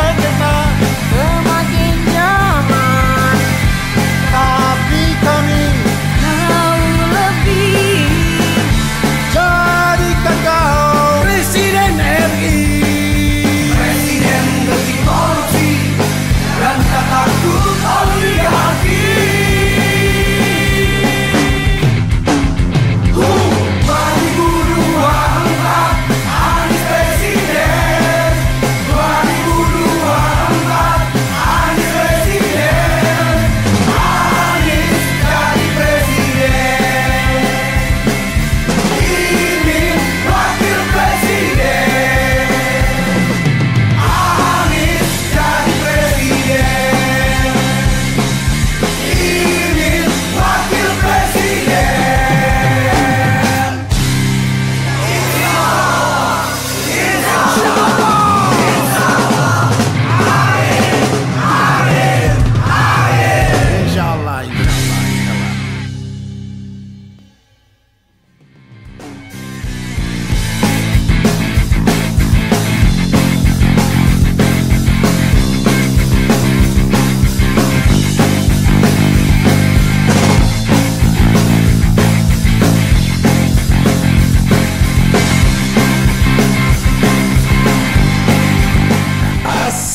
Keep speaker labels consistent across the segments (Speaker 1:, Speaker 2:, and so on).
Speaker 1: tergesa,
Speaker 2: semakin nyaman,
Speaker 1: tapi kami
Speaker 2: jauh lebih.
Speaker 1: jadikan kau Presiden RI.
Speaker 3: Presiden bersih korupsi dan tak takut oligarki. Mari buruh angkat Anies Presiden. 2024 Anies Presiden. Anies jadi presiden. Ini wakil presiden. Anies jadi presiden. Ini wakil presiden.
Speaker 1: Insyaallah, insyaallah.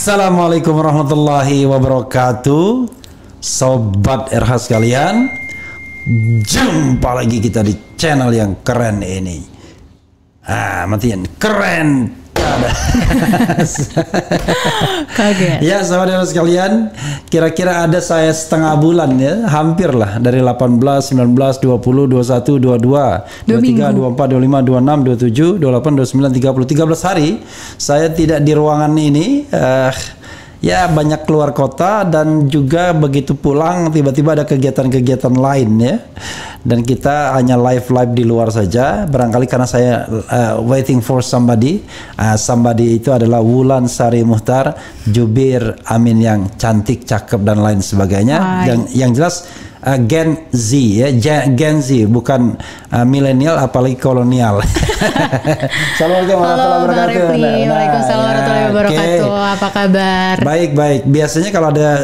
Speaker 4: Assalamualaikum warahmatullahi wabarakatuh. Sobat RH sekalian, jumpa lagi kita di channel yang keren ini. Matiin keren.
Speaker 2: Kaget.
Speaker 4: Ya, sahabat RH sekalian, kira-kira ada saya setengah bulan ya, hampir lah, dari 18, 19, 20, 21, 22, 23, 24, 25, 26, 27, 28, 29, 30, 13 hari saya tidak di ruangan ini. Ya, banyak keluar kota dan juga begitu pulang tiba-tiba ada kegiatan-kegiatan lain ya. Dan kita hanya live di luar saja. Barangkali karena saya waiting for somebody. Somebody itu adalah Wulan Sari Muhtar, jubir Amin yang cantik, cakep dan lain sebagainya. Yang jelas Gen Z ya, Gen Z bukan milenial apalagi kolonial. Assalamualaikum warahmatullahi wabarakatuh.
Speaker 2: Waalaikumsalam warahmatullahi wabarakatuh. Apa kabar?
Speaker 4: Baik. Biasanya kalau ada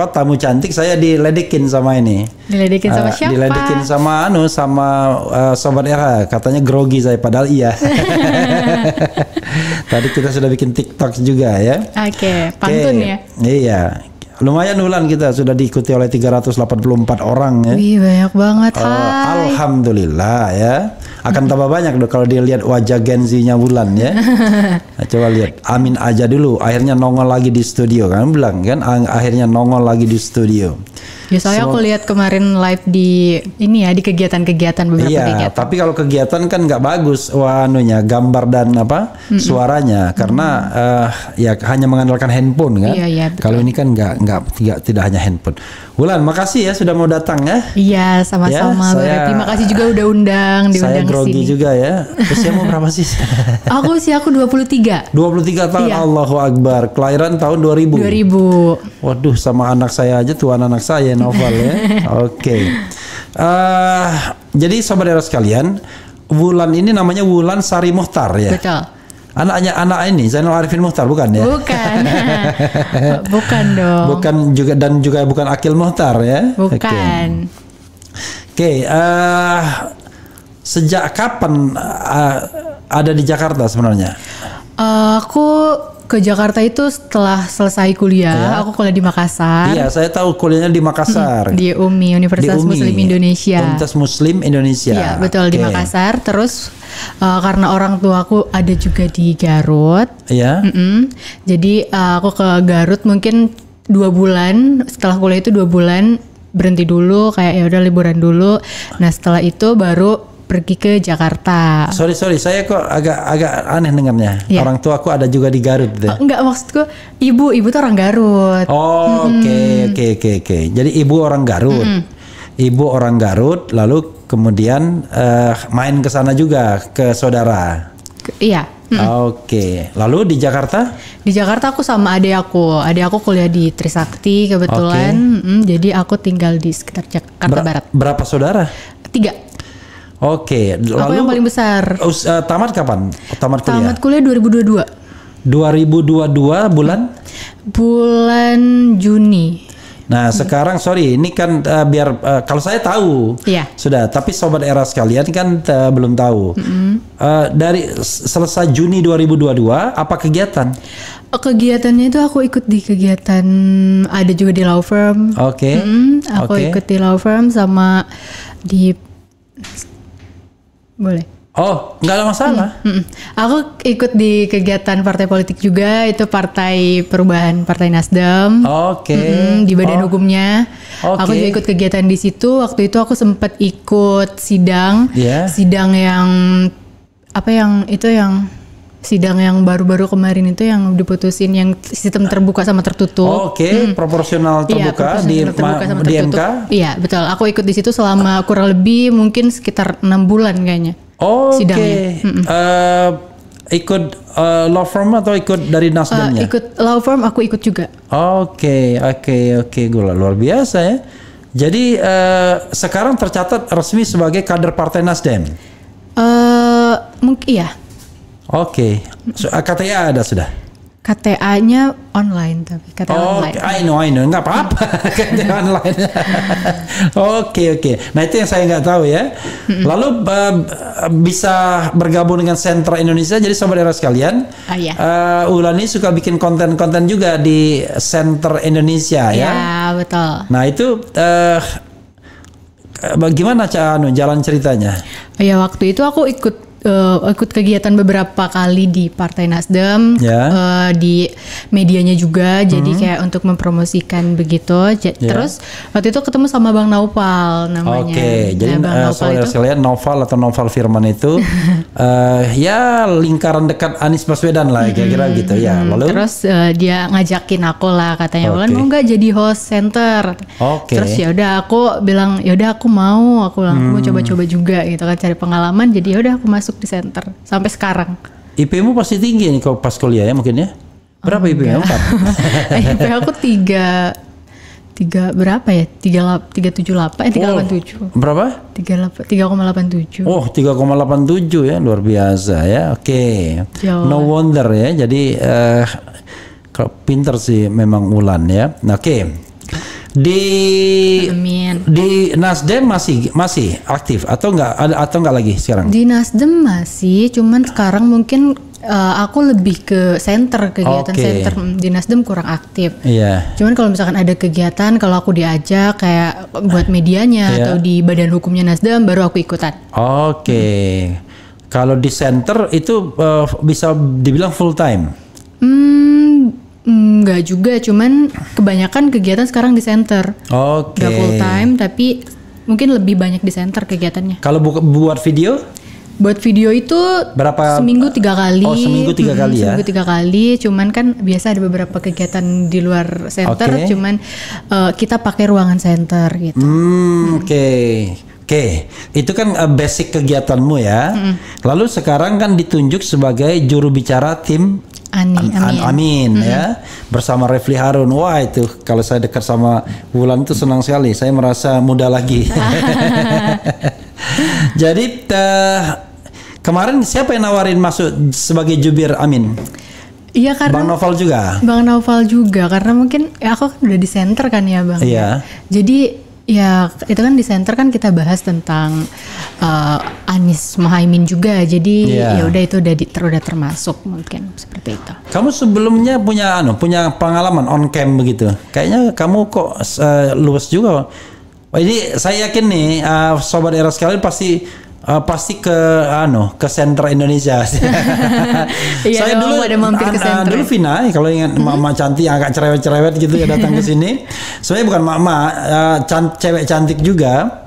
Speaker 4: tamu cantik saya diledekin sama ini.
Speaker 2: Diledekin sama siapa?
Speaker 4: Diledekin sama Sobat Era. Katanya grogi saya, padahal iya. Tadi kita sudah bikin TikTok juga ya.
Speaker 2: Oke, pantun ya.
Speaker 4: Iya. Lumayan Wulan, kita sudah diikuti oleh 384 orang ya.
Speaker 2: Wih, banyak banget. Hai.
Speaker 4: Alhamdulillah ya. Akan tambah banyak dong kalau dia lihat wajah Gen Z-nya Wulan ya. Nah, coba lihat. Amin aja dulu, akhirnya nongol lagi di studio kan, bilang kan, akhirnya nongol lagi di studio.
Speaker 2: Ya, soalnya aku lihat kemarin live di ini ya, di kegiatan-kegiatan beberapa
Speaker 4: Iya,
Speaker 2: kegiatan.
Speaker 4: tapi kalau kegiatan kan nggak bagus gambar dan suaranya, karena ya hanya mengandalkan handphone kan.
Speaker 2: Iya, betul.
Speaker 4: Kalau ini kan tidak hanya handphone. Wulan, makasih ya sudah mau datang ya.
Speaker 2: Iya, sama-sama.
Speaker 4: Ya,
Speaker 2: Terima kasih juga udah diundang
Speaker 4: saya grogi
Speaker 2: sini.
Speaker 4: juga ya. Usiamu berapa sih?
Speaker 2: Aku 23.
Speaker 4: 23 tahun,
Speaker 2: Iya.
Speaker 4: Allahu Akbar. Kelahiran tahun 2000.
Speaker 2: 2000.
Speaker 4: Waduh, sama anak saya aja, tuan anak saya Novel ya. Oke. Jadi sobat era sekalian, Wulan ini namanya Wulan Sari Muhtar ya.
Speaker 2: Betul.
Speaker 4: Anaknya ini Zainal Arifin Muhtar bukan ya?
Speaker 2: Bukan. Bukan dong.
Speaker 4: Bukan juga, dan juga bukan Akil Muhtar ya.
Speaker 2: Bukan.
Speaker 4: Oke. Sejak kapan ada di Jakarta sebenarnya?
Speaker 2: Aku ke Jakarta itu setelah selesai kuliah.
Speaker 4: Ya.
Speaker 2: Aku kuliah di Makassar.
Speaker 4: Iya, saya tahu kuliahnya di Makassar.
Speaker 2: Di UMI, Universitas
Speaker 4: Di UMI,
Speaker 2: Muslim Indonesia.
Speaker 4: Universitas Muslim Indonesia.
Speaker 2: Iya, betul, di
Speaker 4: Oke.
Speaker 2: Makassar. Terus karena orang tuaku ada juga di Garut.
Speaker 4: Iya.
Speaker 2: Jadi aku ke Garut mungkin 2 bulan. Setelah kuliah itu 2 bulan berhenti dulu, kayak ya udah liburan dulu. Nah, setelah itu baru pergi ke Jakarta.
Speaker 4: Sorry, saya kok agak aneh dengarnya.
Speaker 2: Iya.
Speaker 4: Orang tua aku ada juga di Garut deh.
Speaker 2: Enggak, maksudku ibu tuh orang Garut.
Speaker 4: Oh, oke. Jadi ibu orang Garut. Ibu orang Garut, lalu kemudian main ke sana juga ke saudara.
Speaker 2: Iya.
Speaker 4: Oke. Lalu di Jakarta?
Speaker 2: Di Jakarta aku sama adik aku. Adik aku kuliah di Trisakti kebetulan. Jadi aku tinggal di sekitar Jakarta Barat.
Speaker 4: Berapa saudara?
Speaker 2: 3.
Speaker 4: Oke.
Speaker 2: Aku
Speaker 4: Lalu
Speaker 2: yang paling besar.
Speaker 4: tamat kapan? Tamat kuliah?
Speaker 2: Tamat kuliah 2022.
Speaker 4: 2022 bulan?
Speaker 2: Bulan Juni.
Speaker 4: Nah sekarang sorry ini kan biar kalau saya tahu
Speaker 2: Iya.
Speaker 4: sudah, tapi sobat era sekalian kan belum tahu. Dari selesai Juni 2022 apa kegiatan?
Speaker 2: Kegiatannya itu aku ikut di kegiatan, ada juga di law firm.
Speaker 4: Oke.
Speaker 2: Aku
Speaker 4: Oke.
Speaker 2: ikut di law firm sama di, boleh.
Speaker 4: Oh nggak ada masalah.
Speaker 2: Aku ikut di kegiatan partai politik juga, itu Partai Perubahan, Partai Nasdem.
Speaker 4: Oke.
Speaker 2: Di badan
Speaker 4: Oh,
Speaker 2: hukumnya.
Speaker 4: Oke.
Speaker 2: Aku juga ikut kegiatan di situ. Waktu itu aku sempat ikut sidang.
Speaker 4: Iya.
Speaker 2: Sidang yang sidang yang baru-baru kemarin itu yang diputusin yang sistem terbuka sama tertutup.
Speaker 4: Oke, proporsional
Speaker 2: Iya,
Speaker 4: terbuka
Speaker 2: proporsional terbuka sama
Speaker 4: di
Speaker 2: tertutup.
Speaker 4: MK.
Speaker 2: Iya, betul. Aku ikut di situ selama kurang lebih mungkin sekitar 6 bulan kayaknya.
Speaker 4: Oke.
Speaker 2: Sidangnya.
Speaker 4: Ikut law firm atau ikut dari Nasdemnya?
Speaker 2: Ikut law firm, aku ikut juga.
Speaker 4: Oke, luar biasa ya. Jadi sekarang tercatat resmi sebagai kader Partai Nasdem.
Speaker 2: Mungkin iya.
Speaker 4: Oke, KTA ada sudah.
Speaker 2: KTA-nya online tapi KTA online.
Speaker 4: I know, nggak apa-apa KTA online. Oke. Nah itu yang saya nggak tahu ya. Lalu bisa bergabung dengan Sentra Indonesia. Jadi sobat era sekalian,
Speaker 2: Iya.
Speaker 4: Ulan ini suka bikin konten-konten juga di Center Indonesia ya.
Speaker 2: Iya, betul.
Speaker 4: Nah itu bagaimana jalan ceritanya?
Speaker 2: Ya waktu itu aku ikut kegiatan beberapa kali di Partai Nasdem,
Speaker 4: Ya.
Speaker 2: di medianya juga, jadi kayak untuk mempromosikan begitu. Terus waktu itu ketemu sama Bang Naufal namanya.
Speaker 4: Oke, jadi
Speaker 2: Bang Naufal
Speaker 4: saudara
Speaker 2: itu
Speaker 4: sekalian Noval atau Noval Firman itu ya lingkaran dekat Anies Baswedan lah kira-kira gitu ya. Lalu
Speaker 2: terus dia ngajakin aku lah, katanya Ulan
Speaker 4: Oke.
Speaker 2: mau nggak jadi host center.
Speaker 4: Oke.
Speaker 2: Terus ya udah aku bilang ya udah aku mau coba-coba juga gitu kan, cari pengalaman. Jadi ya udah aku masuk di center sampai sekarang.
Speaker 4: IP-mu pasti tinggi nih kalau pas kuliah ya mungkin ya. Berapa IP-nya? 4.
Speaker 2: IP aku tiga berapa ya? 378 387.
Speaker 4: Berapa?
Speaker 2: 3,87.
Speaker 4: Oh, 3,87 ya, luar biasa ya. Oke.
Speaker 2: Jauh.
Speaker 4: No wonder ya. Jadi kalau pinter sih memang Ulan ya. Nah, oke.
Speaker 2: Amin.
Speaker 4: Di Nasdem masih aktif atau enggak lagi sekarang?
Speaker 2: Di Nasdem masih, cuman sekarang mungkin aku lebih ke center, kegiatan
Speaker 4: Oke.
Speaker 2: center. Di Nasdem kurang aktif.
Speaker 4: Iya.
Speaker 2: Cuman kalau misalkan ada kegiatan, kalau aku diajak kayak buat medianya
Speaker 4: Iya.
Speaker 2: atau di badan hukumnya Nasdem, baru aku ikutan.
Speaker 4: Oke. Kalau di center itu bisa dibilang full time.
Speaker 2: Enggak juga, cuman kebanyakan kegiatan sekarang di center.
Speaker 4: Oke.
Speaker 2: Gak full time, tapi mungkin lebih banyak di center kegiatannya.
Speaker 4: Kalau buat video
Speaker 2: Buat video itu
Speaker 4: berapa?
Speaker 2: seminggu 3 kali.
Speaker 4: Oh, seminggu 3 kali ya.
Speaker 2: Seminggu 3 kali, cuman kan biasa ada beberapa kegiatan di luar center,
Speaker 4: Oke.
Speaker 2: cuman kita pakai ruangan center gitu.
Speaker 4: Oke, itu kan basic kegiatanmu ya. Lalu sekarang kan ditunjuk sebagai juru bicara tim Amin ya, bersama Refli Harun. Wah itu kalau saya dekat sama Wulan itu senang sekali. Saya merasa muda lagi. Jadi kemarin siapa yang nawarin masuk sebagai jubir Amin?
Speaker 2: Iya karena
Speaker 4: Bang Noval juga.
Speaker 2: Bang Naufal juga, karena mungkin ya aku kan udah di center kan ya Bang.
Speaker 4: Iya.
Speaker 2: Jadi ya itu kan di center kan kita bahas tentang Anies Mohaimin juga. Jadi
Speaker 4: Iya.
Speaker 2: ya udah itu udah termasuk mungkin seperti itu.
Speaker 4: Kamu sebelumnya punya pengalaman on cam begitu. Kayaknya kamu kok luas juga. Jadi saya yakin nih sobat era sekalian pasti ke Sentra Indonesia.
Speaker 2: Iya
Speaker 4: Saya
Speaker 2: dong,
Speaker 4: dulu
Speaker 2: ada mampir ke Sentra.
Speaker 4: dulu Vina kalau ingat mama cantik agak cerewet-cerewet gitu ya datang ke sini. Sebenarnya bukan mama, cewek cantik juga.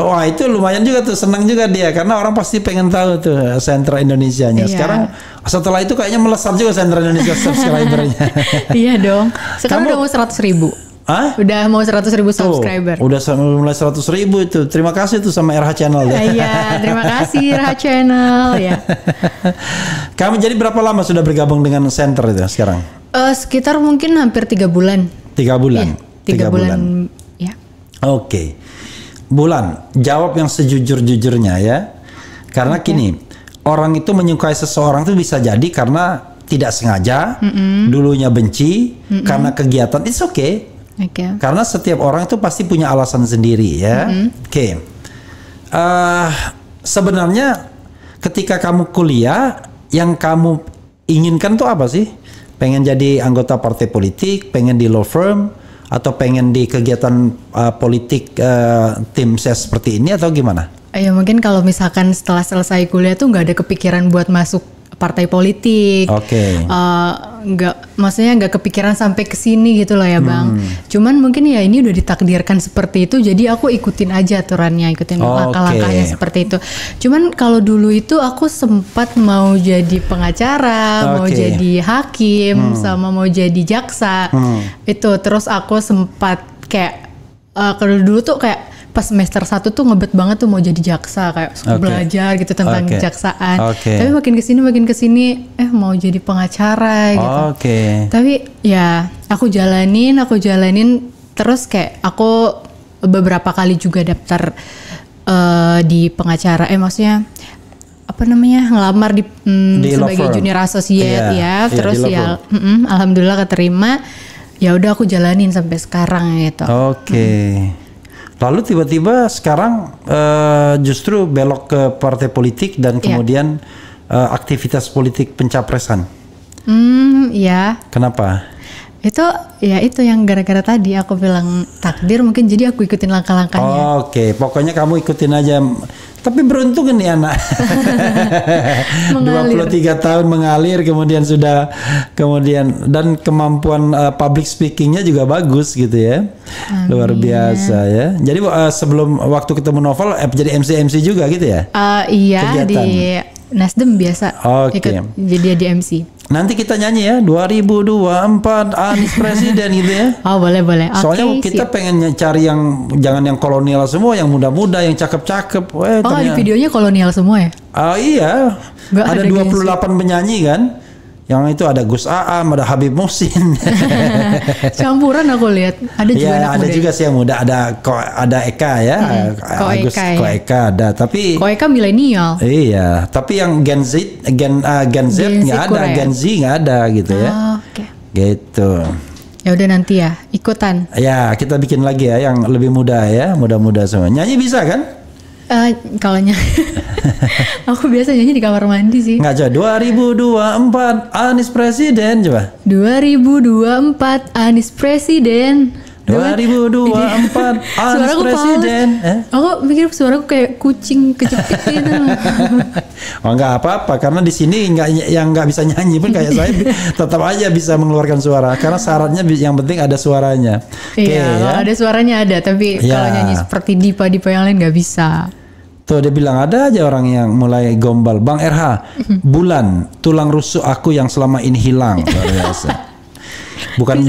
Speaker 4: Wah itu lumayan juga tuh, senang juga dia karena orang pasti pengen tahu tuh Sentra Indonesianya.
Speaker 2: Iya.
Speaker 4: Sekarang setelah itu kayaknya melesat juga Sentra Indonesia subscribernya.
Speaker 2: Iya dong. Sekarang
Speaker 4: Kamu-
Speaker 2: udah mau 100.000.
Speaker 4: Hah?
Speaker 2: Udah mau 100.000 subscriber.
Speaker 4: Udah mulai 100.000 itu. Terima kasih tuh sama RH Channel ya.
Speaker 2: Iya, terima kasih Raha Channel ya.
Speaker 4: Kamu jadi berapa lama sudah bergabung dengan Center itu sekarang?
Speaker 2: Sekitar mungkin hampir 3 bulan.
Speaker 4: 3 bulan.
Speaker 2: Iya, 3 bulan. Ya.
Speaker 4: Oke. Bulan, jawab yang sejujur-jujurnya ya. Karena gini, orang itu menyukai seseorang itu bisa jadi karena tidak sengaja, dulunya benci karena kegiatan, it's okay.
Speaker 2: Oke.
Speaker 4: Karena setiap orang itu pasti punya alasan sendiri ya. Oke. Sebenarnya ketika kamu kuliah, yang kamu inginkan tuh apa sih? Pengen jadi anggota partai politik, pengen di law firm, atau pengen di kegiatan politik tim ses seperti ini atau gimana?
Speaker 2: Ya mungkin kalau misalkan setelah selesai kuliah tuh nggak ada kepikiran buat masuk partai politik.
Speaker 4: Oke.
Speaker 2: Maksudnya nggak kepikiran sampai ke sini gitu loh ya Bang. Cuman mungkin ya ini udah ditakdirkan seperti itu, jadi aku ikutin aja aturannya, ikutin langkah-langkahnya seperti itu. Cuman kalau dulu itu aku sempat mau jadi pengacara, mau jadi hakim, sama mau jadi jaksa. Itu terus aku sempat kayak kalau dulu tuh kayak pas semester 1 tuh ngebet banget tuh mau jadi jaksa, kayak suka belajar gitu tentang kejaksaan. Tapi makin kesini mau jadi pengacara gitu. Tapi ya aku jalanin terus kayak aku beberapa kali juga daftar di pengacara. Maksudnya apa namanya, ngelamar di sebagai junior associate ya. Terus ya alhamdulillah keterima. Ya udah aku jalanin sampai sekarang gitu.
Speaker 4: Lalu tiba-tiba sekarang justru belok ke partai politik dan kemudian aktivitas politik pencapresan.
Speaker 2: Ya.
Speaker 4: Kenapa?
Speaker 2: Itu yang gara-gara tadi aku bilang takdir, mungkin jadi aku ikutin langkah-langkahnya.
Speaker 4: Pokoknya kamu ikutin aja. Tapi beruntung nih anak. 23 tahun mengalir, kemudian dan kemampuan public speakingnya juga bagus gitu ya. Luar biasa ya. Jadi sebelum waktu ketemu Novel jadi MC juga gitu ya?
Speaker 2: Iya, kegiatan di Nasdem biasa. Ikut jadi di MC.
Speaker 4: Nanti kita nyanyi ya 2024 Anies Presiden gitu ya.
Speaker 2: Boleh.
Speaker 4: Soalnya kita pengen cari yang jangan yang kolonial semua, yang muda-muda, yang cakep-cakep.
Speaker 2: Di videonya kolonial semua ya?
Speaker 4: Iya. Ada 28 penyanyi kan. Yang itu ada Gus Aam, ada Habib Muhsin.
Speaker 2: Campuran aku lihat. Ada juga anak
Speaker 4: ada
Speaker 2: muda.
Speaker 4: juga sih yang muda, ada Eka ya. Ko Eka ada, tapi
Speaker 2: Ko Eka milenial.
Speaker 4: Iya, tapi yang Gen Z nggak ada, Gen Z nggak ada gitu ya. Gitu.
Speaker 2: Ya udah nanti ya ikutan.
Speaker 4: Ya, kita bikin lagi ya yang lebih muda ya, muda-muda semua. Nyanyi bisa kan?
Speaker 2: Kalau aku biasa nyanyi di kamar mandi sih.
Speaker 4: Nggak, coba 2024 Anies Presiden, coba
Speaker 2: 2024 Anies Presiden
Speaker 4: 2024 Anies Presiden.
Speaker 2: Aku pikir suaraku kayak kucing kejepit gitu.
Speaker 4: Nggak apa-apa, karena di sini nggak bisa nyanyi pun kayak saya tetap aja bisa mengeluarkan suara, karena syaratnya yang penting ada suaranya.
Speaker 2: Kalau ada suaranya ada, tapi kalau nyanyi seperti Dipa yang lain nggak bisa.
Speaker 4: Tuh dia bilang ada aja orang yang mulai gombal. Bang RH, Bulan, tulang rusuk aku yang selama ini hilang. Luar biasa. Bukan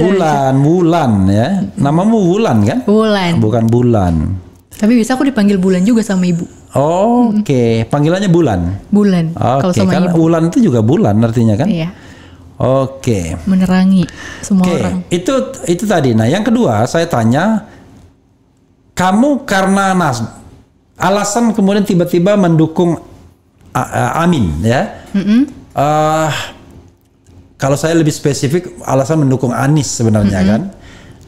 Speaker 4: Bulan ya. Namamu Wulan kan?
Speaker 2: Wulan.
Speaker 4: Bukan Bulan.
Speaker 2: Tapi bisa aku dipanggil Bulan juga sama ibu.
Speaker 4: Panggilannya Bulan.
Speaker 2: Bulan. Kalau sama
Speaker 4: kan
Speaker 2: ibu.
Speaker 4: Wulan itu juga bulan artinya kan?
Speaker 2: Iya.
Speaker 4: Menerangi
Speaker 2: semua orang.
Speaker 4: Itu tadi. Nah, yang kedua saya tanya, kamu karena alasan kemudian tiba-tiba mendukung Amin ya? Kalau saya lebih spesifik, alasan mendukung Anies sebenarnya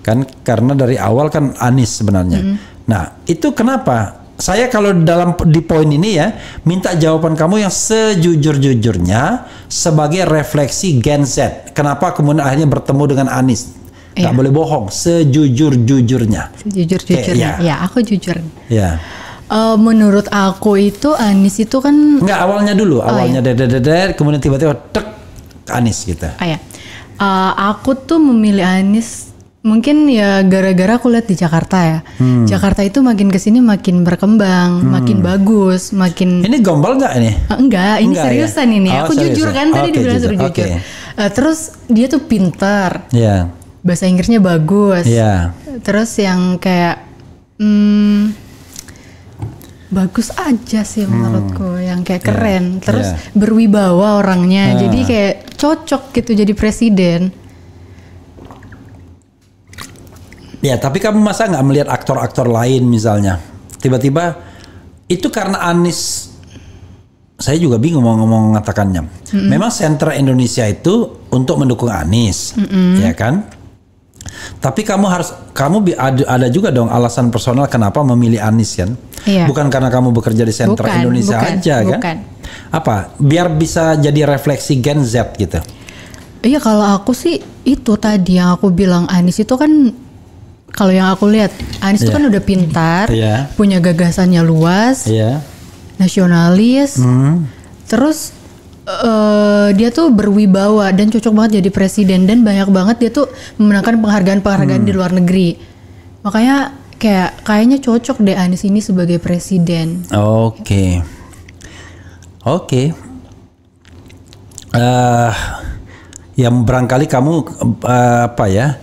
Speaker 4: kan karena dari awal kan Anies sebenarnya. Nah, itu kenapa? Saya kalau di poin ini ya, minta jawaban kamu yang sejujur-jujurnya sebagai refleksi Gen Z. Kenapa kemudian akhirnya bertemu dengan Anies? Nggak boleh bohong, sejujur-jujurnya.
Speaker 2: Sejujur-jujurnya. Ya, aku jujur.
Speaker 4: Ya.
Speaker 2: Menurut aku itu Anies itu kan
Speaker 4: nggak, awalnya dulu, kemudian tiba-tiba Anies gitu.
Speaker 2: Aku tuh memilih Anies mungkin ya gara-gara aku lihat di Jakarta ya. Jakarta itu makin kesini makin berkembang, makin bagus, makin.
Speaker 4: Ini gombal nggak ini?
Speaker 2: Enggak, ini seriusan ya? Ini. Aku
Speaker 4: seriusan.
Speaker 2: jujur kan tadi dibilang suruh jujur. Terus dia tuh pintar. Bahasa Inggrisnya bagus. Terus yang kayak bagus aja sih menurutku, yang kayak keren, terus berwibawa orangnya, jadi kayak cocok gitu jadi presiden.
Speaker 4: Ya, tapi kamu masa nggak melihat aktor-aktor lain misalnya, tiba-tiba itu karena Anies saya juga bingung mau mengatakannya. Memang sentra Indonesia itu untuk mendukung Anies, ya kan? Tapi ada juga dong alasan personal kenapa memilih Anies kan?
Speaker 2: Iya.
Speaker 4: Bukan karena kamu bekerja di sentra Indonesia aja kan?
Speaker 2: Bukan.
Speaker 4: Apa? Biar bisa jadi refleksi Gen Z gitu.
Speaker 2: Iya, kalau aku sih itu tadi yang aku bilang, Anies itu kan, kalau yang aku lihat Anies itu kan udah pintar, punya gagasannya luas, nasionalis, terus dia tuh berwibawa dan cocok banget jadi presiden, dan banyak banget dia tuh memenangkan penghargaan-penghargaan di luar negeri. Makanya kayaknya cocok deh Anies ini sebagai presiden.
Speaker 4: Oke. Yang barangkali kamu apa ya?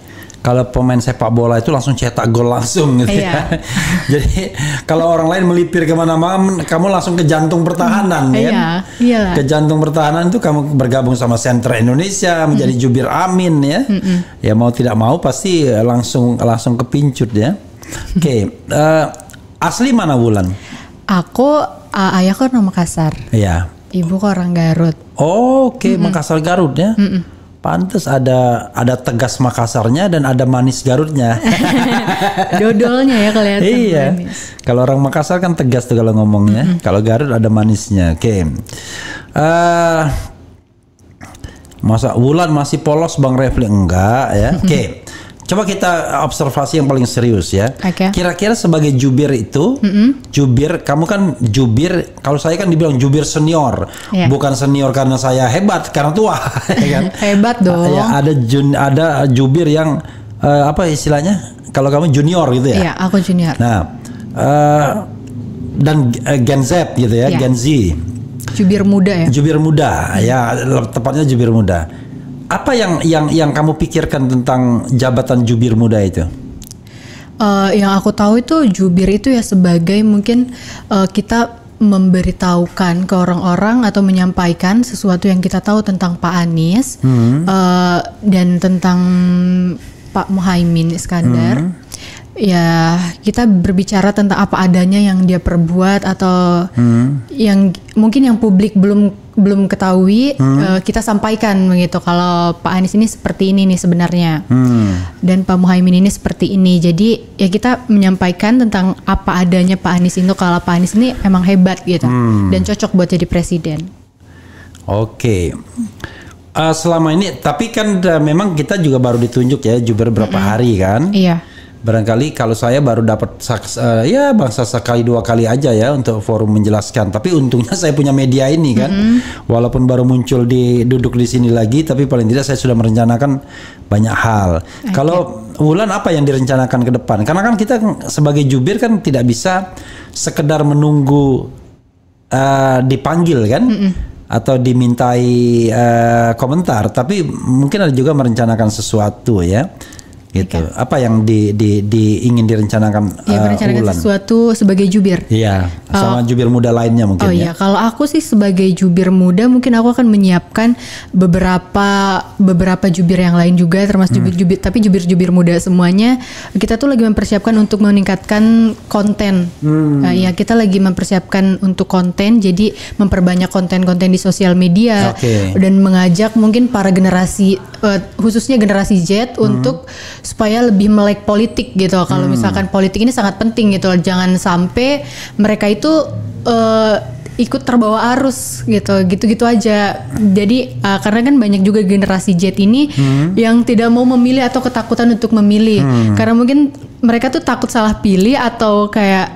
Speaker 4: Kalau pemain sepak bola itu langsung cetak gol langsung gitu ya. Jadi kalau orang lain melipir kemana-mana, kamu langsung ke jantung pertahanan kan?
Speaker 2: Iyalah.
Speaker 4: Ke jantung pertahanan itu kamu bergabung sama sentra Indonesia menjadi jubir Amin ya. Ya mau tidak mau pasti langsung kepincut ya. Oke. Asli mana Wulan?
Speaker 2: Aku ayahku orang Makassar.
Speaker 4: Iya.
Speaker 2: Ibuku orang Garut.
Speaker 4: Oke, Makassar Garut ya. Pantes ada tegas Makassarnya dan ada manis Garutnya.
Speaker 2: Dodolnya ya kelihatan.
Speaker 4: Iya.
Speaker 2: Manis.
Speaker 4: Kalau orang Makassar kan tegas tuh kalau ngomongnya. Kalau Garut ada manisnya. Oke. Masa Wulan masih polos Bang Refli? Enggak ya. Oke. Coba kita observasi yang paling serius ya. Kira-kira sebagai jubir itu, jubir, kamu kan jubir, kalau saya kan dibilang jubir senior, bukan senior karena saya hebat, karena tua, ya kan?
Speaker 2: Hebat dong.
Speaker 4: Ya, ada jubir yang apa istilahnya? Kalau kamu junior gitu ya?
Speaker 2: Iya, aku junior.
Speaker 4: Nah, dan Gen Z gitu ya, Gen Z.
Speaker 2: Jubir muda ya? Jubir
Speaker 4: muda, ya tepatnya jubir muda. Apa yang kamu pikirkan tentang jabatan jubir muda itu?
Speaker 2: Yang aku tahu itu jubir itu ya sebagai mungkin kita memberitahukan ke orang-orang atau menyampaikan sesuatu yang kita tahu tentang Pak Anies dan tentang Pak Muhaimin Iskandar. Ya kita berbicara tentang apa adanya yang dia perbuat atau yang mungkin yang publik belum ketahui, kita sampaikan begitu. Kalau Pak Anies ini seperti ini nih sebenarnya, dan Pak Muhaimin ini seperti ini. Jadi ya kita menyampaikan tentang apa adanya Pak Anies itu, kalau Pak Anies ini emang hebat gitu dan cocok buat jadi presiden.
Speaker 4: Oke. Selama ini tapi kan memang kita juga baru ditunjuk ya jubir berapa hari kan?
Speaker 2: Iya.
Speaker 4: Barangkali kalau saya baru dapat ya bangsa sekali dua kali aja ya untuk forum menjelaskan. Tapi untungnya saya punya media ini kan, walaupun baru muncul duduk di sini lagi, tapi paling tidak saya sudah merencanakan banyak hal. Kalau Wulan apa yang direncanakan ke depan? Karena kan kita sebagai jubir kan tidak bisa sekedar menunggu dipanggil kan, atau dimintai komentar, tapi mungkin ada juga merencanakan sesuatu ya. Gitu. Apa yang ingin direncanakan
Speaker 2: merencanakan
Speaker 4: Wulan?
Speaker 2: Sesuatu sebagai jubir.
Speaker 4: Iya, sama jubir muda lainnya mungkin.
Speaker 2: Iya, kalau aku sih sebagai jubir muda mungkin aku akan menyiapkan beberapa jubir yang lain juga, termasuk jubir-jubir, tapi jubir-jubir muda semuanya. Kita tuh lagi mempersiapkan untuk meningkatkan konten. Ya, kita lagi mempersiapkan untuk konten, jadi memperbanyak konten-konten di sosial media dan mengajak mungkin para generasi khususnya generasi Z untuk supaya lebih melek politik gitu. Kalau misalkan politik ini sangat penting gitu, jangan sampai mereka itu ikut terbawa arus gitu aja. Jadi karena kan banyak juga generasi Z ini yang tidak mau memilih atau ketakutan untuk memilih karena mungkin mereka tuh takut salah pilih atau kayak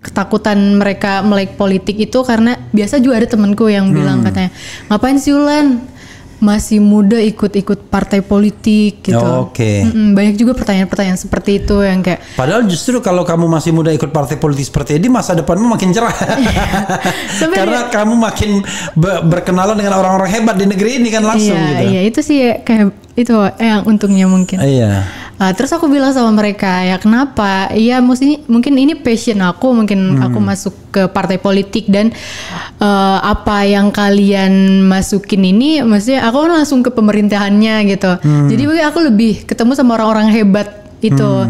Speaker 2: ketakutan mereka melek politik itu karena biasa juga ada temanku yang bilang katanya, ngapain sih Wulan masih muda ikut-ikut partai politik gitu. Banyak juga pertanyaan-pertanyaan seperti itu yang kayak.
Speaker 4: Padahal justru kalau kamu masih muda ikut partai politik seperti ini, masa depanmu makin cerah. Karena kamu makin berkenalan dengan orang-orang hebat di negeri ini kan langsung gitu.
Speaker 2: Iya, itu sih kayak itu yang untungnya mungkin.
Speaker 4: Iya.
Speaker 2: Terus aku bilang sama mereka, ya kenapa? Iya, mungkin ini passion aku, mungkin aku masuk ke partai politik dan apa yang kalian masukin ini, maksudnya aku langsung ke pemerintahannya gitu. Jadi aku lebih ketemu sama orang-orang hebat itu.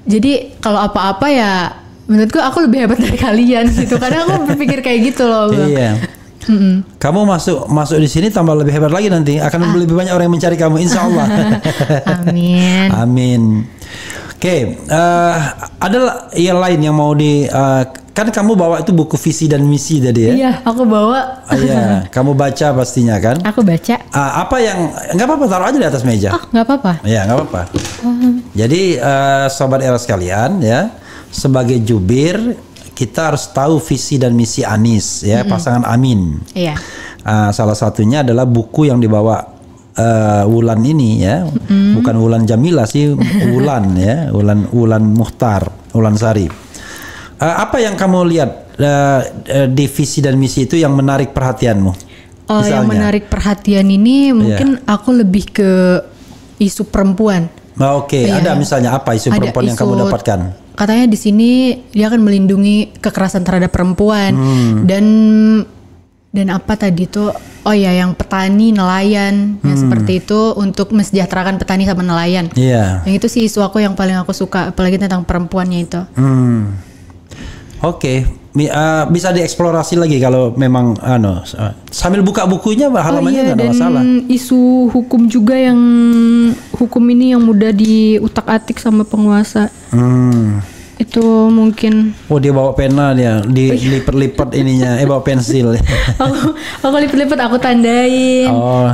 Speaker 2: Jadi kalau apa-apa ya menurutku aku lebih hebat dari kalian gitu. Kadang aku berpikir kayak gitu loh.
Speaker 4: Iya. Kamu masuk di sini tambah lebih hebat lagi nanti. Akan lebih banyak orang yang mencari kamu, insya Allah.
Speaker 2: Amin.
Speaker 4: Amin. Oke, ada yang lain yang mau kan kamu bawa itu buku visi dan misi tadi ya?
Speaker 2: Iya, aku bawa.
Speaker 4: Iya, kamu baca pastinya kan?
Speaker 2: Aku baca.
Speaker 4: Apa yang nggak apa-apa, taruh aja di atas meja.
Speaker 2: Oh, nggak apa-apa.
Speaker 4: Iya, nggak apa-apa. Jadi sobat era sekalian ya, sebagai jubir kita harus tahu visi dan misi Anies ya, pasangan Amin.
Speaker 2: Iya.
Speaker 4: Salah satunya adalah buku yang dibawa Wulan ini ya, bukan Wulan Jamila sih, Wulan ya, Wulan Muhtar, Wulan Sari. Apa yang kamu lihat di visi dan misi itu yang menarik perhatianmu?
Speaker 2: Yang menarik perhatian ini mungkin aku lebih ke isu perempuan.
Speaker 4: Oke, ada misalnya apa isu perempuan yang kamu dapatkan?
Speaker 2: Katanya di sini dia akan melindungi kekerasan terhadap perempuan dan apa tadi tuh? Oh ya, yang petani, nelayan, yang seperti itu untuk mensejahterakan petani sama nelayan.
Speaker 4: Iya.
Speaker 2: Yang itu sih isu aku yang paling aku suka, apalagi tentang perempuannya itu.
Speaker 4: Oke. Bisa dieksplorasi lagi kalau memang sambil buka bukunya halamannya nggak ada masalah.
Speaker 2: Dan isu hukum juga yang hukum ini yang mudah diutak-atik sama penguasa. Itu mungkin.
Speaker 4: Oh, dia bawa pena dia, dilipat-lipat ininya, bawa pensil.
Speaker 2: aku lipat-lipat, aku tandain.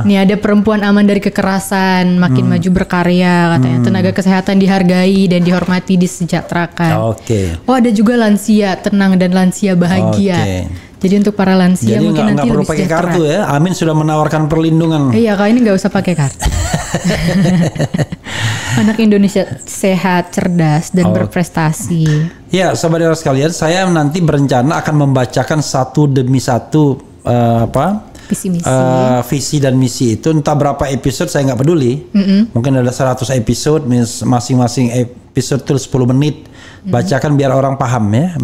Speaker 2: Nih ada perempuan aman dari kekerasan, makin maju berkarya katanya. Tenaga kesehatan dihargai dan dihormati, disejahterakan.
Speaker 4: Oke.
Speaker 2: Oh, ada juga lansia tenang dan lansia bahagia. Jadi untuk para lansia
Speaker 4: jadi
Speaker 2: mungkin nanti
Speaker 4: nggak perlu
Speaker 2: lebih
Speaker 4: pakai
Speaker 2: sejahtera.
Speaker 4: kartu ya. Amin sudah menawarkan perlindungan.
Speaker 2: Iya, kali ini nggak usah pakai kartu. Anak Indonesia sehat, cerdas, dan berprestasi.
Speaker 4: Ya, sahabat sekalian, saya nanti berencana akan membacakan satu demi satu visi dan misi itu. Entah berapa episode saya nggak peduli. Mungkin ada 100 episode, masing-masing episode itu 10 menit. Bacakan biar orang paham ya,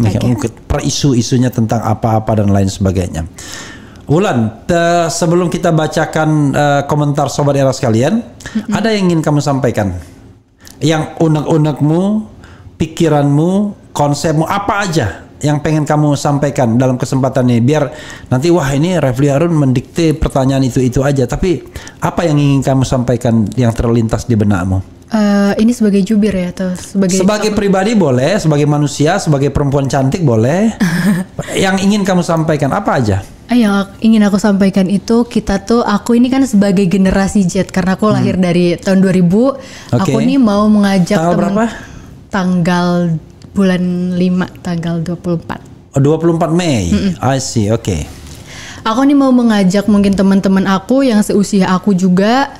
Speaker 4: per isunya tentang apa-apa dan lain sebagainya. Wulan, sebelum kita bacakan komentar sobat era sekalian, ada yang ingin kamu sampaikan? Yang unek-unekmu, pikiranmu, konsepmu, apa aja yang pengen kamu sampaikan dalam kesempatan ini? Biar nanti ini Refli Harun mendikte pertanyaan itu aja. Tapi apa yang ingin kamu sampaikan yang terlintas di benakmu?
Speaker 2: Ini sebagai jubir ya, atau sebagai
Speaker 4: pribadi boleh, sebagai manusia, sebagai perempuan cantik boleh. Yang ingin kamu sampaikan apa aja?
Speaker 2: Yang ingin aku sampaikan itu aku ini kan sebagai generasi Z karena aku lahir dari tahun 2000. Aku nih mau mengajak
Speaker 4: tanggal berapa?
Speaker 2: Tanggal bulan 5, tanggal 24.
Speaker 4: 24 Mei. I see. Oke.
Speaker 2: Aku nih mau mengajak mungkin teman-teman aku yang seusia aku juga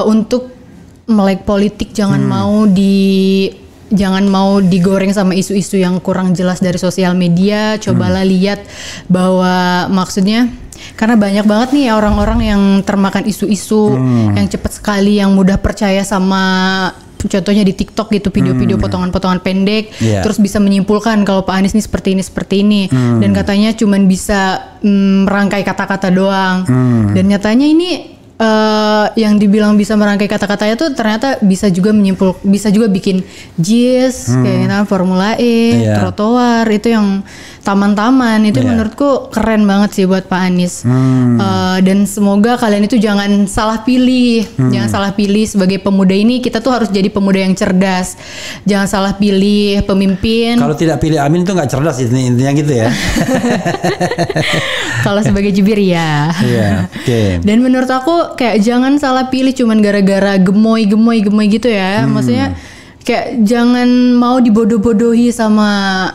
Speaker 2: untuk melek politik, jangan mau digoreng sama isu-isu yang kurang jelas dari sosial media. Cobalah lihat bahwa maksudnya karena banyak banget nih orang-orang yang termakan isu-isu yang cepat sekali, yang mudah percaya sama contohnya di TikTok gitu, video-video potongan-potongan pendek, terus bisa menyimpulkan kalau Pak Anies ini seperti ini dan katanya cuman bisa merangkai kata-kata doang. Dan nyatanya ini yang dibilang bisa merangkai kata-katanya tuh ternyata bisa juga bikin JIS kayak gitu, Formula E, trotoar, itu yang taman-taman itu menurutku keren banget sih buat Pak Anies. Dan semoga kalian itu jangan salah pilih. Jangan salah pilih sebagai pemuda ini, kita tuh harus jadi pemuda yang cerdas. Jangan salah pilih pemimpin.
Speaker 4: Kalau tidak pilih Amin tuh nggak cerdas, intinya gitu ya.
Speaker 2: Kalau sebagai jubir ya. Dan menurut aku kayak jangan salah pilih cuman gara-gara gemoy gitu ya. Maksudnya kayak jangan mau dibodoh-bodohi sama